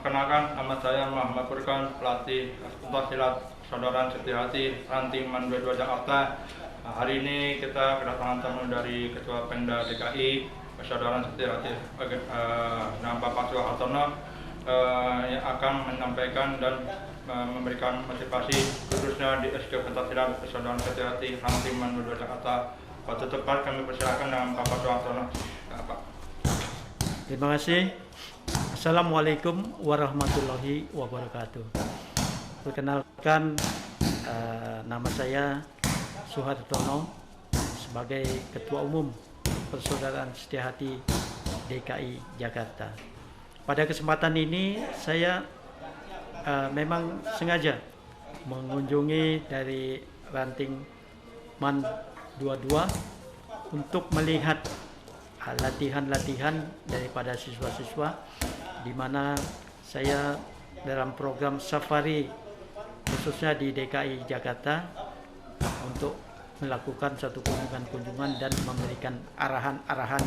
Perkenalkan, nama saya Muhammad Furkan, pelatih pencaksilat Persaudaraan Setiahati Ranting Man 22 Jakarta. Hari ini kita kedatangan tamu dari Ketua Pemda DKI Persaudaraan Setiahati, nama Bapak Suhartono, yang akan menyampaikan dan memberikan motivasi khususnya di SK Pencaksilat Persaudaraan Setiahati Ranting Man 22 Jakarta. Waktu tepat kami persilakan dengan Bapak Suhartono. Terima kasih. Assalamualaikum warahmatullahi wabarakatuh. Perkenalkan, nama saya Suhartono sebagai Ketua Umum Persaudaraan Setiahati DKI Jakarta. Pada kesempatan ini saya memang sengaja mengunjungi dari Ranting Man 22 untuk melihat latihan-latihan daripada siswa-siswa, di mana saya dalam program safari khususnya di DKI Jakarta untuk melakukan satu kunjungan-kunjungan dan memberikan arahan-arahan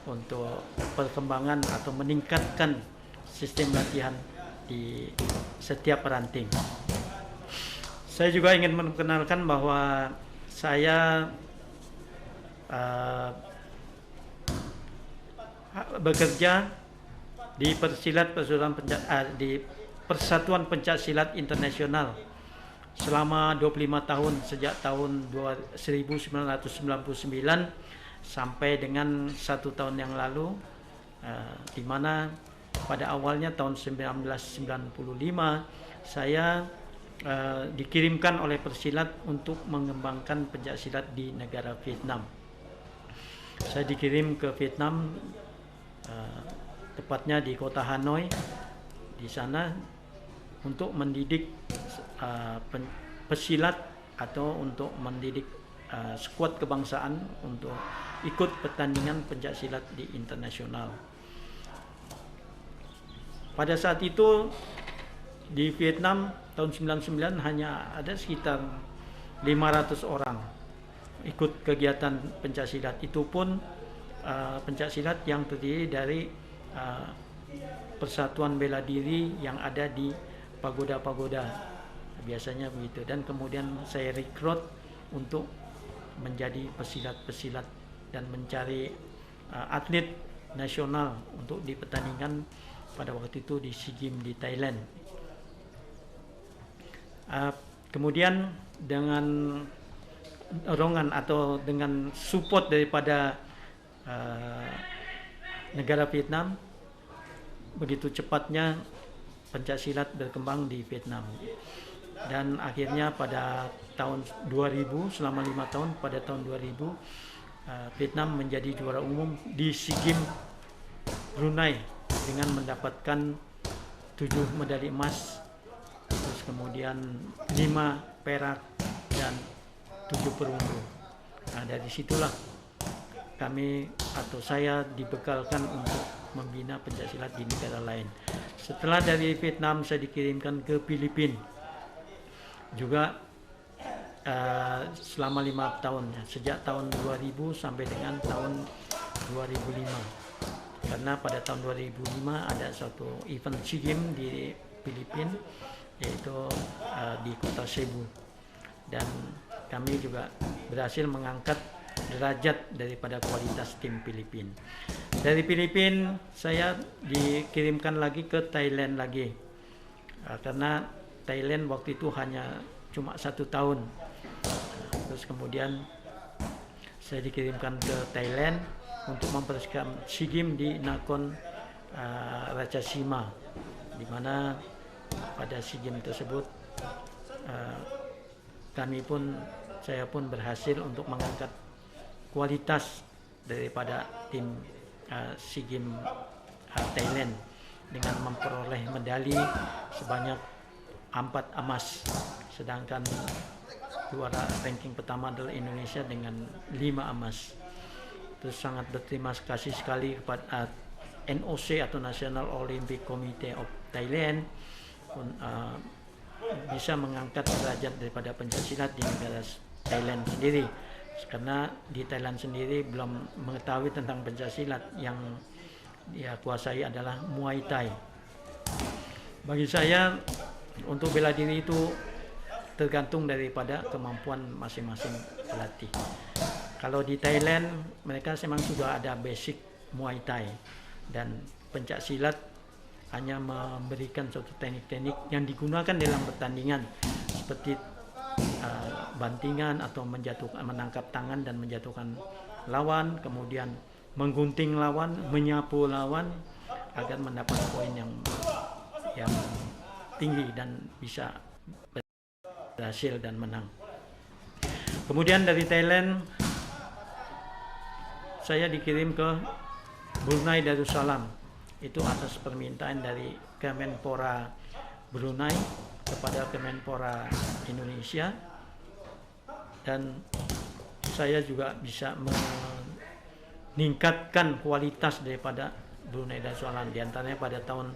untuk perkembangan atau meningkatkan sistem latihan di setiap ranting. Saya juga ingin memperkenalkan bahwa saya bekerja di di Persatuan Pencaksilat Internasional selama 25 tahun, sejak tahun 1999 sampai dengan 1 tahun yang lalu, di mana pada awalnya tahun 1995 saya dikirimkan oleh Persilat untuk mengembangkan pencaksilat di negara Vietnam. Saya dikirim ke Vietnam, tepatnya di kota Hanoi, di sana untuk mendidik pesilat atau untuk mendidik skuad kebangsaan untuk ikut pertandingan pencaksilat di internasional. Pada saat itu di Vietnam tahun 99 hanya ada sekitar 500 orang ikut kegiatan pencaksilat. Itu pun pencaksilat yang terdiri dari persatuan bela diri yang ada di pagoda-pagoda, biasanya begitu. Dan kemudian saya rekrut untuk menjadi pesilat-pesilat dan mencari atlet nasional untuk dipertandingkan pada waktu itu di SEA Games di Thailand. Kemudian dengan dorongan atau dengan support daripada negara Vietnam, begitu cepatnya pencaksilat berkembang di Vietnam, dan akhirnya pada tahun 2000, selama 5 tahun, pada tahun 2000 Vietnam menjadi juara umum di SEA Games Brunei dengan mendapatkan 7 medali emas, terus kemudian 5 perak dan 7 perunggu. Nah, dari situlah kami atau saya dibekalkan untuk membina pencaksilat di negara lain. Setelah dari Vietnam, saya dikirimkan ke Filipina juga selama 5 tahun, sejak tahun 2000 sampai dengan tahun 2005. Karena pada tahun 2005 ada suatu event SEA Games di Filipina, yaitu di kota Cebu, dan kami juga berhasil mengangkat derajat daripada kualitas tim Filipina. Dari Filipina saya dikirimkan lagi ke Thailand lagi, karena Thailand waktu itu hanya cuma 1 tahun. Terus kemudian saya dikirimkan ke Thailand untuk mempersiapkan SEA Games di Nakhon Ratchasima, di mana pada SEA Games tersebut saya pun berhasil untuk mengangkat kualitas daripada tim SEA Games Thailand dengan memperoleh medali sebanyak 4 emas, sedangkan juara ranking pertama adalah Indonesia dengan 5 emas. Terus sangat berterima kasih sekali kepada NOC atau National Olympic Committee of Thailand bisa mengangkat derajat daripada pencaksilat di negara Thailand sendiri, karena di Thailand sendiri belum mengetahui tentang pencaksilat. Yang dia kuasai adalah Muay Thai. Bagi saya untuk bela diri itu tergantung daripada kemampuan masing-masing pelatih. Kalau di Thailand mereka memang sudah ada basic Muay Thai, dan pencak silat hanya memberikan suatu teknik-teknik yang digunakan dalam pertandingan seperti bantingan atau menangkap tangan dan menjatuhkan lawan, kemudian menggunting lawan, menyapu lawan agar mendapat poin yang tinggi dan bisa berhasil dan menang. Kemudian dari Thailand saya dikirim ke Brunei Darussalam, itu atas permintaan dari Kemenpora Brunei kepada Kemenpora Indonesia, dan saya juga bisa meningkatkan kualitas daripada Brunei Darussalam, diantaranya pada tahun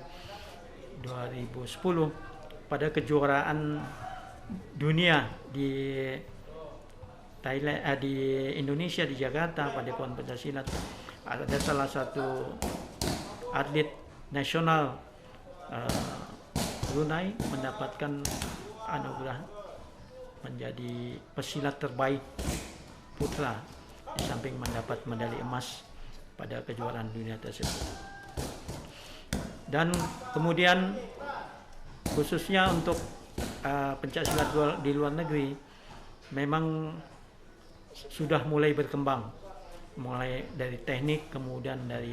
2010 pada kejuaraan dunia di Thailand, di Indonesia, di Jakarta pada PON Pencaksilat, ada salah satu atlet nasional Brunei mendapatkan anugerah menjadi pesilat terbaik putra, di samping mendapat medali emas pada kejuaraan dunia tersebut. Dan kemudian khususnya untuk pencak silat di luar negeri memang sudah mulai berkembang, mulai dari teknik kemudian dari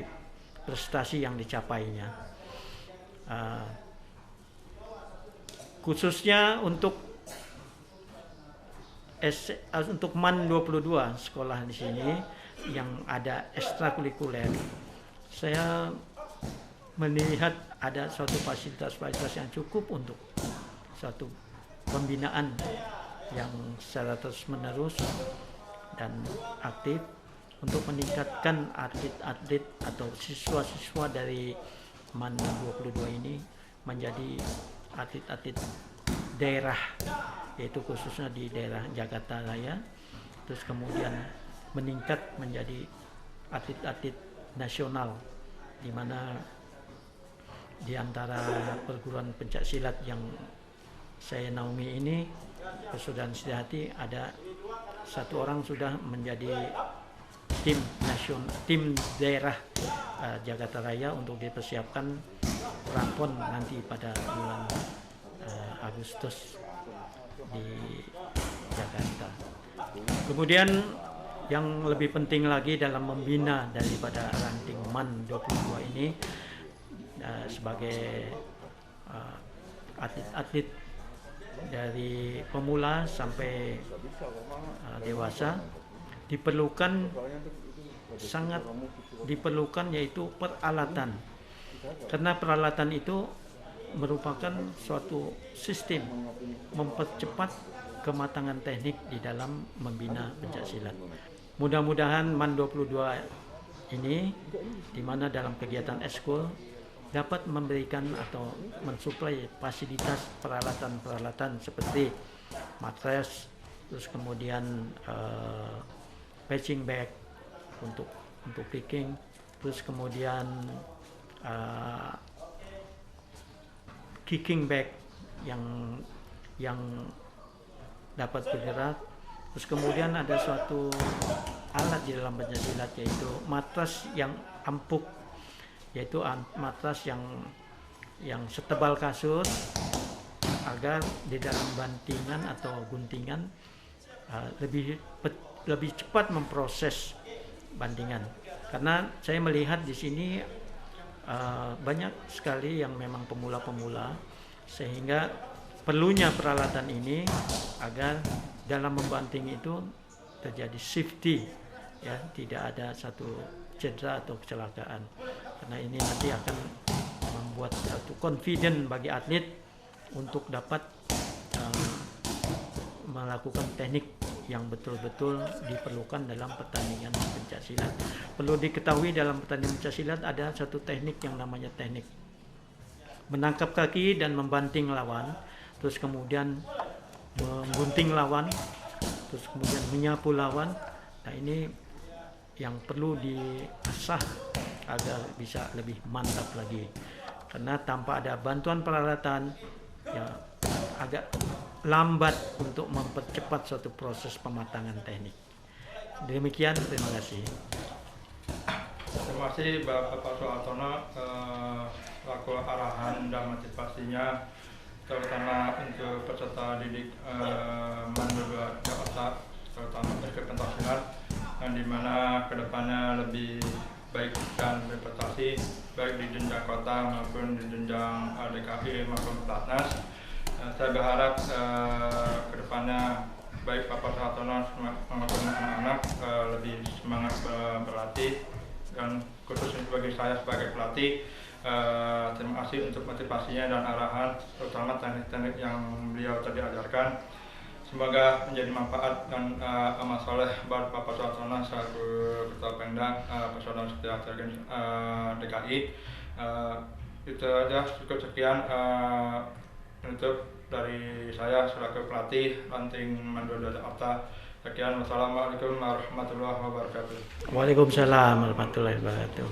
prestasi yang dicapainya. Khususnya untuk MAN 22 sekolah di sini yang ada ekstrakurikuler, saya melihat ada suatu fasilitas-fasilitas yang cukup untuk suatu pembinaan yang secara terus-menerus dan aktif untuk meningkatkan atlet-atlet atau siswa-siswa dari MAN 22 ini menjadi atlet-atlet daerah, yaitu khususnya di daerah Jakarta Raya, terus kemudian meningkat menjadi atlet-atlet nasional, di mana di antara perguruan pencak silat yang saya naungi ini, Persaudaraan Setiahati, ada satu orang sudah menjadi tim nasional, tim daerah Jakarta Raya untuk dipersiapkan prapon nanti pada bulan Agustus di Jakarta. Kemudian yang lebih penting lagi dalam membina daripada ranting MAN 22 ini sebagai atlet-atlet dari pemula sampai dewasa sangat diperlukan yaitu peralatan, karena peralatan itu merupakan suatu sistem mempercepat kematangan teknik di dalam membina pencak silat. Mudah-mudahan MAN 22 ini, di mana dalam kegiatan eskul dapat memberikan atau mensuplai fasilitas peralatan-peralatan seperti matras, terus kemudian patching bag untuk picking, terus kemudian kicking bag yang dapat bergerak, terus kemudian ada suatu alat di dalam pencak silat yaitu matras yang empuk, yaitu matras yang setebal kasur agar di dalam bantingan atau guntingan lebih cepat memproses bantingan. Karena saya melihat di sini banyak sekali yang memang pemula-pemula, sehingga perlunya peralatan ini agar dalam membanting itu terjadi safety, ya, tidak ada satu cedera atau kecelakaan. Karena ini nanti akan membuat satu confident bagi atlet untuk dapat melakukan teknik yang betul-betul diperlukan dalam pertandingan pencak silat. Perlu diketahui dalam pertandingan pencak silat ada satu teknik yang namanya teknik menangkap kaki dan membanting lawan, terus kemudian menggunting lawan, terus kemudian menyapu lawan. Nah, ini yang perlu diasah agar bisa lebih mantap lagi. karena tanpa ada bantuan peralatan ya agak lambat untuk mempercepat suatu proses pematangan teknik. Demikian, terima kasih. Terima kasih Bapak Suhartono selaku arahan dan motivasinya terutama untuk peserta didik MAN 22 Jakarta, terutama untuk pencaksilat yang dimana kedepannya lebih baik dan berprestasi baik di jenjang kota maupun di jenjang DKI maupun Pelatnas. Saya berharap kedepannya baik Bapak Suhartono maupun anak-anak lebih semangat berlatih, dan khususnya bagi saya sebagai pelatih terima kasih untuk motivasinya dan arahan terutama teknik-teknik yang beliau tadi ajarkan. Semoga menjadi manfaat dan amal soleh buat Bapak Suhartono selaku Ketua Pemda Persaudaraan Setia DKI. Itu aja, cukup sekian untuk dari saya selaku pelatih ranting MAN 22 Jakarta. Sekian, wassalamualaikum warahmatullahi wabarakatuh. Waalaikumsalam warahmatullahi wabarakatuh.